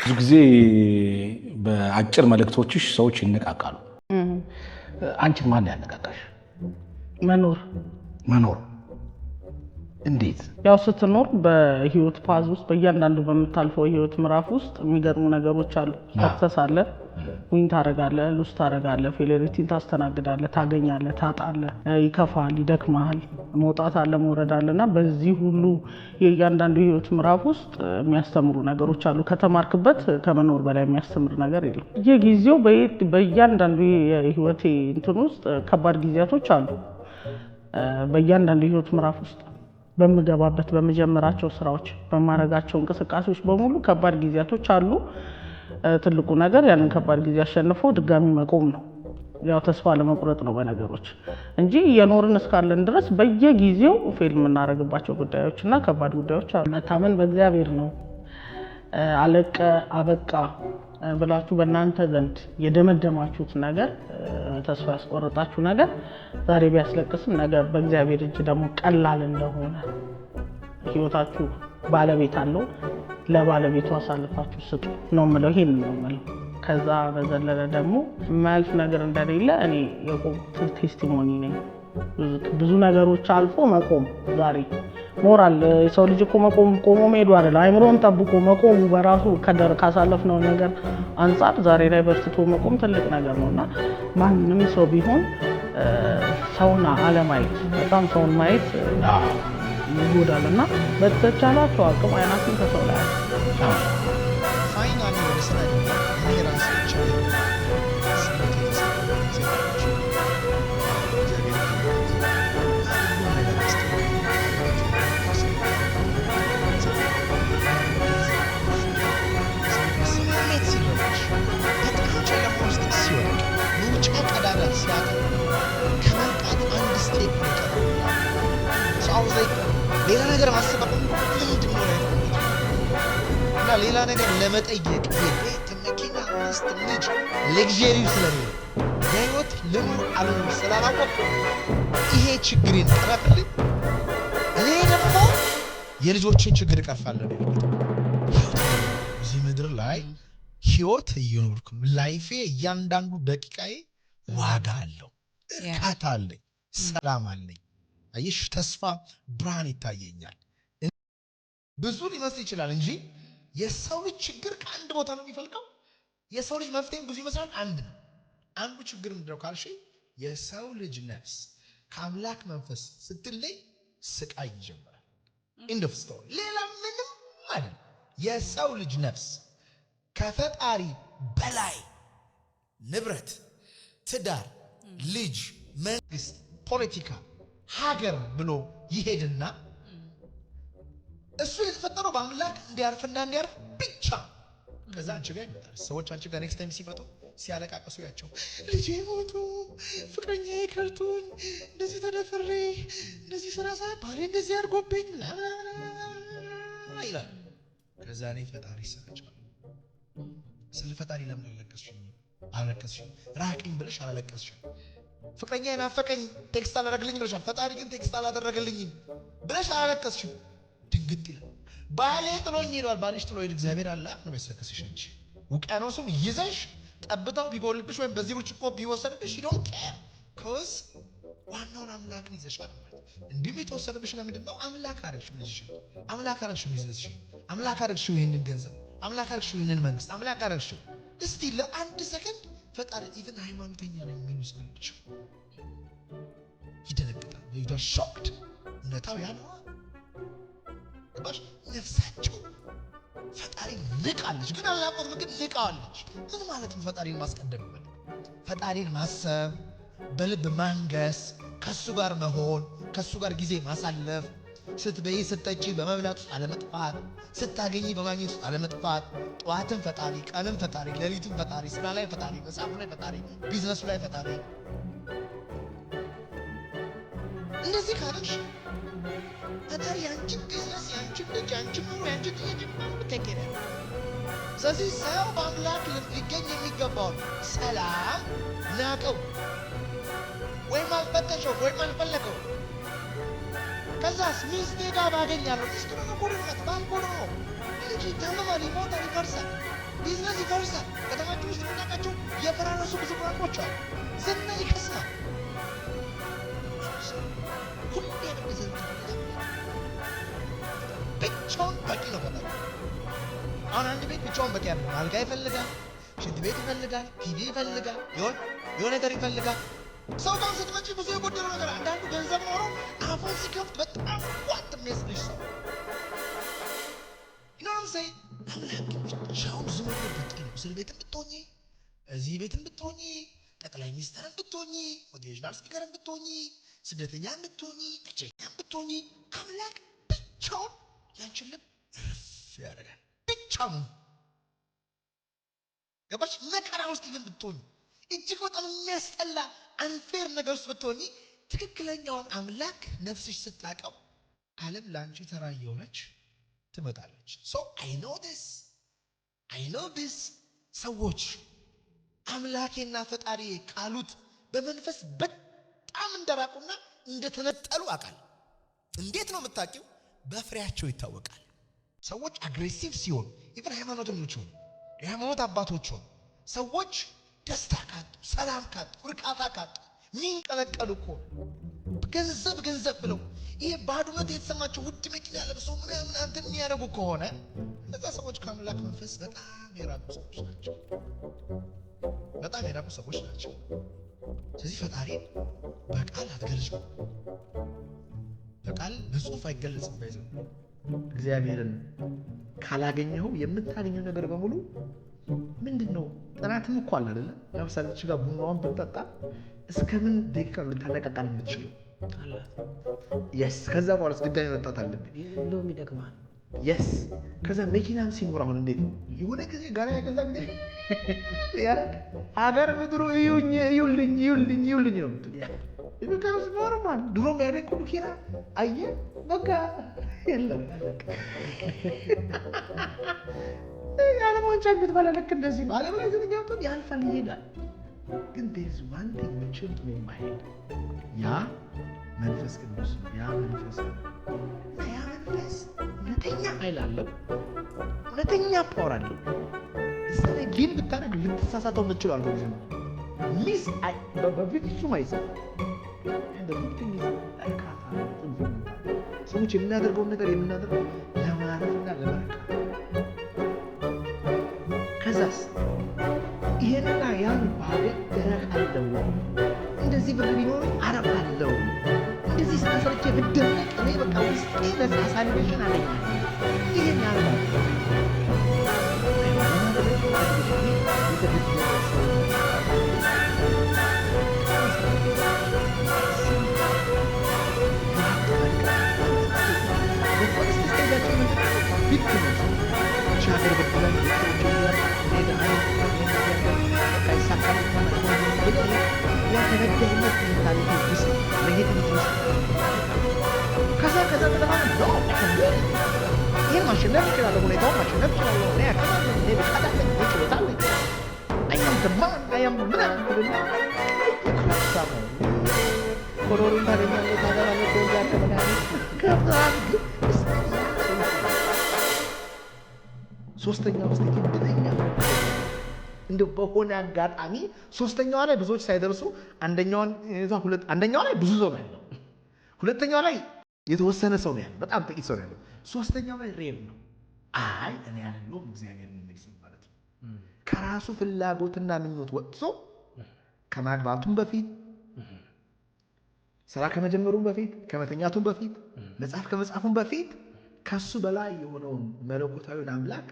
ብዙ ጊዜ በአጭር መልእክቶችሽ ሰዎች ይነቃቃሉ። አንቺን ማን ያነቃቃሽ? መኖር እንዴት? ያው ስትኖር በህይወት ፓዝ ውስጥ በእያንዳንዱ በምታልፈው ህይወት ምዕራፍ ውስጥ የሚገርሙ ነገሮች አሉ። ሰክሰስ አለ፣ ዊን ታደርጋለህ፣ ሉስ ታደርጋለህ፣ ፌሌሪቲን ታስተናግዳለህ፣ ታገኛለህ፣ ታጣለህ፣ ይከፋል፣ ይደክማል፣ መውጣት አለ፣ መውረድ አለ እና በዚህ ሁሉ የእያንዳንዱ ህይወት ምዕራፍ ውስጥ የሚያስተምሩ ነገሮች አሉ። ከተማርክበት ከመኖር በላይ የሚያስተምር ነገር የለም። የጊዜው በእያንዳንዱ የህይወቴ እንትን ውስጥ ከባድ ጊዜያቶች አሉ። በእያንዳንዱ የህይወት ምዕራፍ ውስጥ በምገባበት በመጀመራቸው ስራዎች በማረጋቸው እንቅስቃሴዎች በሙሉ ከባድ ጊዜያቶች አሉ። ትልቁ ነገር ያንን ከባድ ጊዜ አሸንፎ ድጋሚ መቆም ነው። ያው ተስፋ ለመቁረጥ ነው በነገሮች እንጂ የኖርን እስካለን ድረስ በየጊዜው ፌል የምናደርግባቸው ጉዳዮችና ከባድ ጉዳዮች አሉ። መታመን በእግዚአብሔር ነው። አለቀ አበቃ ብላችሁ በእናንተ ዘንድ የደመደማችሁት ነገር ተስፋ ያስቆረጣችሁ ነገር ዛሬ ቢያስለቅስም ነገር በእግዚአብሔር እጅ ደግሞ ቀላል እንደሆነ ህይወታችሁ ባለቤት አለው። ለባለቤቱ አሳልፋችሁ ስጡ ነው የምለው። ይሄን ነው የምለው። ከዛ በዘለለ ደግሞ የማያልፍ ነገር እንደሌለ እኔ የቆምኩት ቴስቲሞኒ ነኝ። ብዙ ነገሮች አልፎ መቆም ዛሬ ሞራል የሰው ልጅ እኮ ቆሞ መሄዱ አይደለም፣ አይምሮን ጠብቆ መቆሙ በራሱ ካሳለፍነው ነገር አንጻር ዛሬ ላይ በርትቶ መቆም ትልቅ ነገር ነውና ማንም ሰው ቢሆን ሰውና አለማየት በጣም ሰውን ማየት ይጎዳልና በተቻላችሁ አቅም አይናችሁን ከሰው ላይ ፋይናሊ ወደ ስራ የራሳቸው ሌላ ነገር ማሰብ ምንድን ነው እና ሌላ ነገር ለመጠየቅ የቤት መኪና ሚስት ልጅ ሌግዠሪው ስለሚሆን የህይወት ልኑር አልኑር ስላላወቅ ይሄ ችግሬን ቀረፍልኝ፣ እኔ ደግሞ የልጆችን ችግር እቀርፋለሁ። እዚህ ምድር ላይ ህይወት እየኖርኩ ላይፌ እያንዳንዱ ደቂቃዬ ዋጋ አለው፣ እርካታ አለኝ፣ ሰላም አለኝ። አየሽ ተስፋ ብርሃን ይታየኛል። ብዙ ሊመስል ይችላል እንጂ የሰው ልጅ ችግር ከአንድ ቦታ ነው የሚፈልቀው። የሰው ልጅ መፍትሄም ብዙ ይመስላል፣ አንድ ነው። አንዱ ችግር ምንድነው ካልሽ የሰው ልጅ ነፍስ ከአምላክ መንፈስ ስትለይ ስቃይ ይጀምራል። ኢንድ ኦፍ ስቶሪ። ሌላ ምንም አይደለም። የሰው ልጅ ነፍስ ከፈጣሪ በላይ ንብረት፣ ትዳር፣ ልጅ፣ መንግስት፣ ፖለቲካ፣ ሀገር ብሎ ይሄድና እሱ የተፈጠረው በአምላክ እንዲያርፍና እንዲያርፍ ብቻ። ከዛ አንቺ ጋር ይመጣል። ሰዎች አንቺ ጋር ኔክስት ታይም ሲመጡ ሲያለቃቀሱ ያቸው ልጄ ሞቱ፣ ፍቅረኛዬ ከርቱኝ፣ እንደዚህ ተደፍሬ፣ እንደዚህ ስራ ባሌ እንደዚህ አድርጎብኝ ይላል። ከዛ እኔ ፈጣሪ ሰራቻለሁ። ስለ ፈጣሪ ለምን አለቀስሽ? ራቅኝ ብለሽ አላለቀስሽ። ፍቅረኛ ናፈቀኝ ቴክስት አላደረገልኝ ብለሻል። ፈጣሪ ግን ቴክስት አላደረገልኝም ብለሽ አላለቀስሽም። ድንግጥ ይላል። ባሌ ጥሎኝ ሄዷል። ባልሽ ጥሎ ሄድ እግዚአብሔር አለ ነው የሚያስለቅስሽ እንጂ ውቅያኖሱን ይዘሽ ጠብታው ቢጎልብሽ ወይም በዚህ ብርጭቆ ቢወሰድብሽ ይዶን ኬር ኮዝ ዋናውን አምላክን ይዘሻል ማለት። እንዲሁም የተወሰደብሽ ለምንድን ነው? አምላክ አረግሽው ልጅሽ፣ አምላክ አረግሽው ቢዝነስሽ፣ አምላክ አረግሽው ይህንን ገንዘብ፣ አምላክ አረግሽው ይህንን መንግስት፣ አምላክ አረግሽው። እስቲ ለአንድ ሰከንድ ፈጣሪ ኢቭን ሃይማኖተኛ ነው የሚሉ ሰዎች ይደነግጣል። ይዳ ሾክድ እውነታው ያ ነው። ባሽ ነፍሳቸው ፈጣሪ ንቃለች፣ ግን አላቆም ግን ንቃለች። ምን ማለት ነው? ፈጣሪን ማስቀደም ማለት ፈጣሪን ማሰብ፣ በልብ ማንገስ፣ ከሱ ጋር መሆን፣ ከሱ ጋር ጊዜ ማሳለፍ፣ ስትበይ ስትጠጪ በመብላት ውስጥ አለመጥፋት፣ ስታገኚ በማግኘት ውስጥ አለመጥፋት፣ ጠዋትን ፈጣሪ፣ ቀንም ፈጣሪ፣ ሌሊትን ፈጣሪ፣ ስራ ላይ ፈጣሪ፣ መጽሐፉ ላይ ፈጣሪ፣ ቢዝነሱ ላይ ፈጣሪ። እንደዚህ ካለሽ ፈጣሪ ያንቺን ቢዝነስ፣ ያንቺን ልጅ፣ ያንቺን ኑሮ፣ ያንቺን ጥያቄ ምናምን ተከረ። ስለዚህ ሰው በአምላክ ሊገኝ የሚገባውን ሰላም ናቀው ወይም አልፈተሸው ወይም አልፈለገው። ከዛስ ሚስቴ ጋር ባገኛለሁ። ሚስቱ ነው ጎረቤት ባልጎ ነው። ልጅ ይታመማል፣ ይሞታል፣ ይፈርሳል። ቢዝነስ ይፈርሳል። ከተማችሁ ውስጥ የምናውቃቸው የፈራረሱ ብዙ ብራንዶች አሉ። ዝና ይከስማል። ሁሌ የሚዘንጥ ብቻውን በቂ ነው። ፈጣሪ አሁን አንድ ቤት ብቻውን በቂ ያለው አልጋ ይፈልጋል፣ ሽንት ቤት ይፈልጋል፣ ቲቪ ይፈልጋል፣ የሆነ ነገር ይፈልጋል። ሰው ጋር ስትመጪ ብዙ የጎደለው ነገር አንዳንዱ ገንዘብ ኖሮ አፉን ሲከፍት በጣም ዋጥ የሚያስልሽ ሰው ይኖርም ሳይ አምላክ ብቻውን ዝም ብሎ በቂ ነው። እስር ቤትም ብትሆኚ፣ እዚህ ቤትም ብትሆኚ፣ ጠቅላይ ሚኒስትርም ብትሆኚ፣ ሞቲቬሽናል ስፒከርም ብትሆኚ፣ ስደተኛም ብትሆኚ፣ ብቸኛም ብትሆኚ አምላክ ብቻውን ያንቺን ልብ እፍ ያደርጋል። ብቻውን ገባሽ? መከራ ውስጥ ግን ብትሆኚ፣ እጅግ በጣም የሚያስጠላ አንፌር ነገር ውስጥ ብትሆኚ ትክክለኛውን አምላክ ነፍስሽ ስታቀው ዓለም ለአንቺ ተራ እየሆነች ትመጣለች። ሶ አይ ኖ ዲስ ሰዎች አምላኬና ፈጣሪ ካሉት በመንፈስ በጣም እንደራቁና እንደተነጠሉ አውቃለሁ። እንዴት ነው የምታውቂው? በፍሬያቸው ይታወቃል። ሰዎች አግሬሲቭ ሲሆኑ ኢቭን ሃይማኖተኞች ሆኑ የሃይማኖት አባቶች ሆኑ ሰዎች ደስታ ካጡ፣ ሰላም ካጡ፣ እርካታ ካጡ ሚንቀለቀሉ እኮ ገንዘብ ብለው ይሄ ባዶነት የተሰማቸው ውድ መኪና ለብሰው ምናምን አንተን የሚያደርጉ ከሆነ እነዛ ሰዎች ከአምላክ መንፈስ በጣም የራቁ ሰዎች ናቸው። በጣም የራቁ ሰዎች ናቸው። ስለዚህ ፈጣሪን በቃል አትገልጹ። በቃል በጽሁፍ አይገለጽም። ባይዘው እግዚአብሔርን ካላገኘው የምታገኘው ነገር በሙሉ ምንድነው? ጥናትም እኮ አለ አይደለ? ለምሳሌ እዚህ ጋር ቡናውን ብንጠጣ እስከምን ደቂቃ ልታነቃቃን የምትችለው አለ። የስ ከዛ በኋላ ድጋሚ መጣት አለብን። እንደውም ይደግማል። የስ ከዛ መኪናም ሲኖር አሁን እንዴት ነው የሆነ ጊዜ ጋር ያገዛ ጊዜ ሀገር ምድሩ እዩልኝ ነው ኢትዮጵያውስ ኖርማል ድሮ የሚያደግ መኪና አየህ በቃ የለም ያለመሆን ቻግት ባላለክ እንደዚህ ነው። ዓለም ላይ ዝንኛውቶን ያልፋል ይሄዳል። ግን ቤዝ ዋን ቲንግ ምችል የማይሄድ ያ መንፈስ ቅዱስ ነው። ያ መንፈስ እውነተኛ ኃይል አለው። እውነተኛ ፓወር አለው። እዛ ላይ ዲል ብታደርግ ልትሳሳተው የምትችለው አልኩ ጊዜ ሚስ በፊት እሱም አይሰራ ሰዎች የምናደርገውን ነገር የምናደርገው ለማረፍና ለመርካት ከዛስ ይሄንና ያን ባገኝ እረካለሁ። እንደዚህ ብር ቢኖር አረፋለሁ። እንደዚህ ስለሰርቼ ብደነቅ እኔ በቃ ውስጤ ነፃ ሳልቬሽን አለኝ። ይሄን ያረፋል። ይህን ማሸነፍ ይችላለሁ። ሁኔታውን ማሸነፍ ይችላለሁ። ኮሎሪን ታገኛለህ፣ ሶስተኛው ስቴት እድለኛ እንደው በሆነ አጋጣሚ ሶስተኛው ላይ ብዙዎች ሳይደርሱ አንደኛው ላይ ብዙ ሰው ነው ያለው። ሁለተኛው ላይ የተወሰነ ሰው ነው ያለው፣ በጣም ጥቂት ሰው ነው ያለው። ሶስተኛው ላይ ሬር ነው። አይ እኔ ያለው እግዚአብሔር የሚመስል ማለት ነው። ከራሱ ፍላጎትና ምኞት ወጥቶ ከማግባቱም በፊት ስራ ከመጀመሩም በፊት ከመተኛቱም በፊት መጽሐፍ ከመጽሐፉም በፊት ከሱ በላይ የሆነውን መለኮታዊውን አምላክ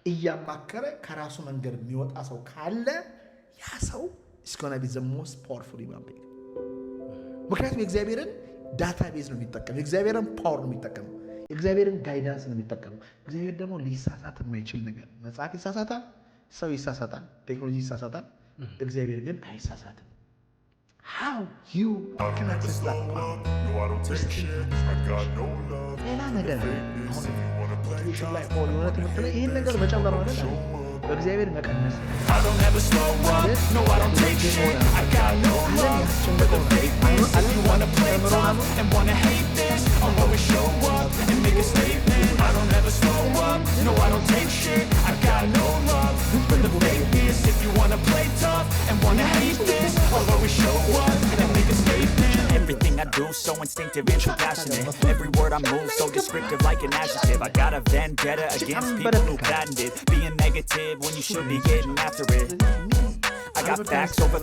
እያማከረ ከራሱ መንገድ የሚወጣ ሰው ካለ ያ ሰው is going to be the most powerful human being። ምክንያቱም የእግዚአብሔርን ዳታቤዝ ነው የሚጠቀመው፣ የእግዚአብሔርን ፓወር ነው የሚጠቀመው፣ የእግዚአብሔርን ጋይዳንስ ነው የሚጠቀመው። እግዚአብሔር ደግሞ ሊሳሳት የማይችል ነገር፣ መጽሐፍ ይሳሳታል፣ ሰው ይሳሳታል፣ ቴክኖሎጂ ይሳሳታል፣ እግዚአብሔር ግን አይሳሳትም። How you can access that power? ሌላ ነገር ላይ ሆኖ ትምህርት ላይ ይህን ነገር መጨመር ማለት ነው። በእግዚአብሔር መቀነስ ዓለም I got no love for the fakeness. If you wanna play tough and wanna hate this, I'll always show up and make a statement. Everything I do so instinctive and so passionate. Every word I move so descriptive like an adjective. I got a vendetta against people who patented being negative when you should be getting after it. I got facts over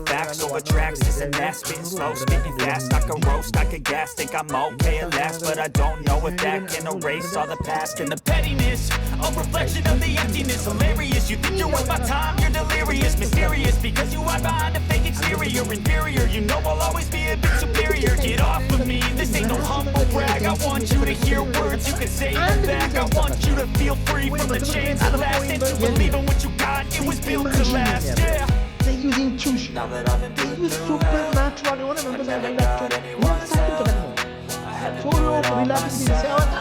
tracks. This and that, spitting slow, spitting fast. I can roast, I can gas, think I'm okay at last, but I don't know if that can erase all the past and the pettiness. A reflection of the emptiness, hilarious. You think you're worth my time, you're delirious, mysterious because you hide behind a fake exterior, inferior. You know I'll always be a bit superior. Get off of me, this ain't no humble brag. I want you to hear words you can say them back. I want you to feel free from the chains that last, and to believe in what you got. It was built to last. Yeah. They use intuition. They use supernatural የሆነ መንፈስ ያላቸው ነፍሳቸው ተገናኙ ሶሎ ሪላቲቪቲ ሲያወጣ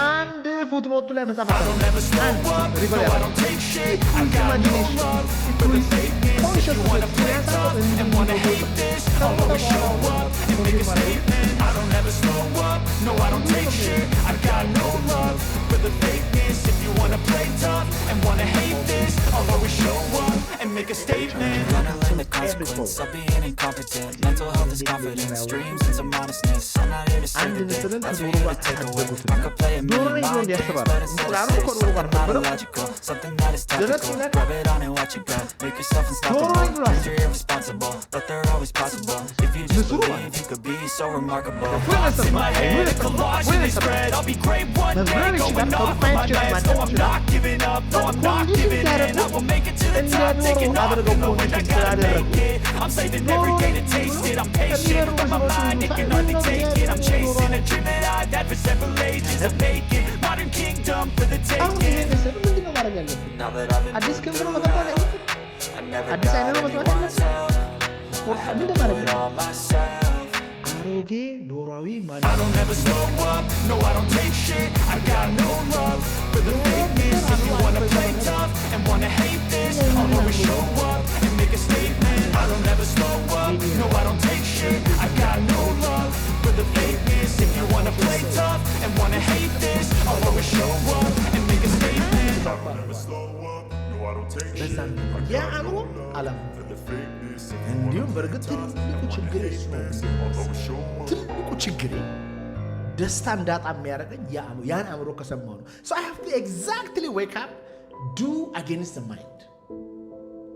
አንድ ፉትቦቱ ላይ መጻፍ አንድ ሪቨር Make a statement. Gonna learn the consequence of being incompetent. Mental health is confidence, dreams and some honestness. I'm not here to save the day, that's for you to take away. I could play a million mind games, but instead I say something not illogical, something that is tactical. Rub it on and watch it go. Make yourself unstoppable. Think you're irresponsible, but they're always possible. If you just believe, you could be so remarkable. Thoughts in my head, a collage in this spread. I'll be great one day, going off of my meds. No, I'm not giving up, no, I'm not giving in. I will make it to the top, taking off and knowing I gotta make it. I'm saving every day to taste it. I'm patient, but my mind, it can hardly take it. I'm chasing a dream that I've had for several ages. I'm making modern kingdom for the taking. Now that I've been I never got anyone else. I do it all myself. I don't ever slow up, no I don't take shit. I got no love for the fakeness. If you wanna play tough and wanna hate this, I'll always show up and make a statement. I don't ever slow up, no I don't take shit. I got no love for the fakeness. If you wanna play tough and wanna hate this, I'll always show up and make a statement. I don't ever slow up, no I don't take shit. I got no love for the fakeness. እንዲሁም በእርግጥ ትልቁ ችግሬ ደስታ እንዳጣ የሚያደርገኝ ያን አእምሮ ከሰማሁ ነው። So I have to exactly wake up, do against the mind.